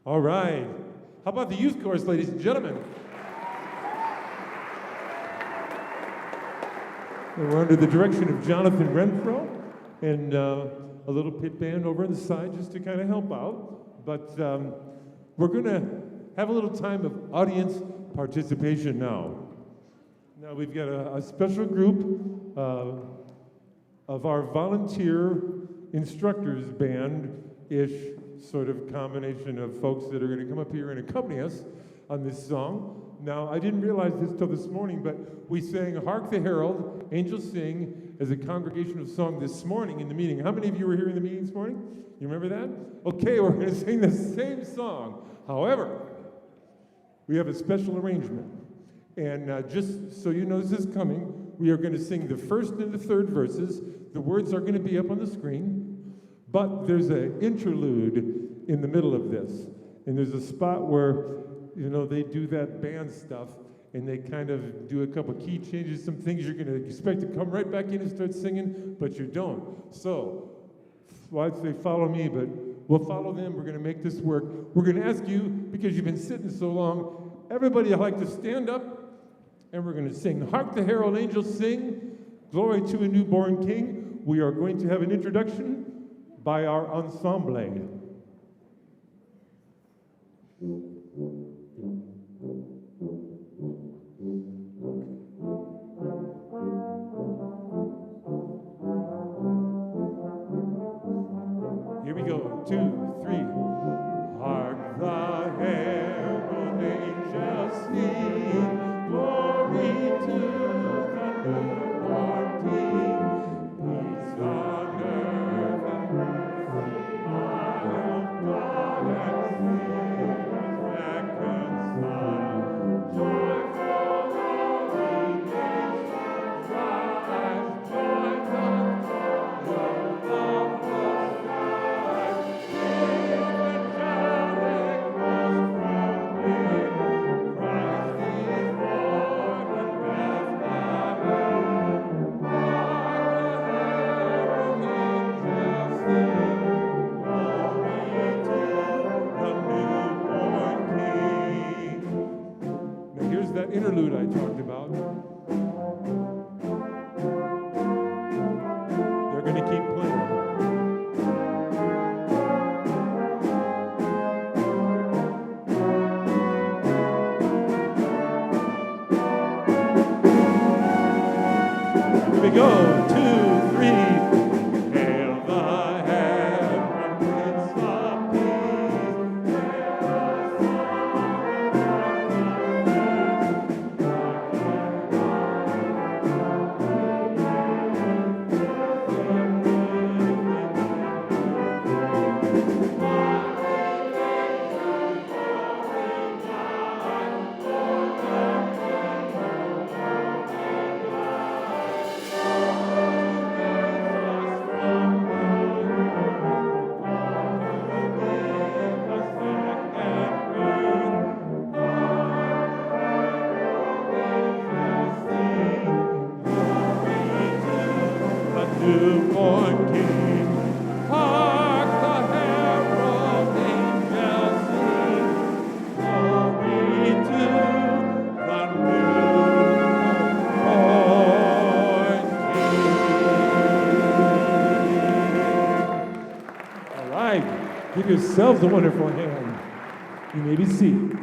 All right. How about the youth chorus, ladies and gentlemen? And we're under the direction of Jonathan Renfro and a little pit band over on the side just to kind of help out. But we're going to have a little time of audience participation now. Now we've got a special group of our volunteer instructors band-ish sort of combination of folks that are going to come up here and accompany us on this song. Now, I didn't realize this till this morning, but we sang Hark the Herald, Angels Sing, as a congregational song this morning in the meeting. How many of you were here in the meeting this morning? You remember that? Okay, we're going to sing the same song. However, we have a special arrangement. And just so you know this is coming, we are going to sing the first and the third verses. The words are going to be up on the screen. But there's an interlude in the middle of this. And there's a spot where, you know, they do that band stuff, and they kind of do a couple key changes, some things you're going to expect to come right back in and start singing, but you don't. So, well, I'd say follow me, but we'll follow them. We're going to make this work. We're going to ask you, because you've been sitting so long, everybody would like to stand up, and we're going to sing Hark the Herald Angels Sing, Glory to a Newborn King. We are going to have an introduction by our ensemble. Here we go, 2, 3. Hark the herald angels sing, glory to the newborn King, peace on earth and mercy of God and sinners reconciled. Joyful holy nations rise, join the throne of the sky. Evangelic was proclaimed, Christ is born in Bethlehem. Now here's that interlude I talked about. They're going to keep playing. Here we go, 2, 3. Hail the heaven, Prince of Peace. Hail the newborn King. Hark the herald angels sing, glory to the newborn King. All right, give yourselves a wonderful hand. You may be seated.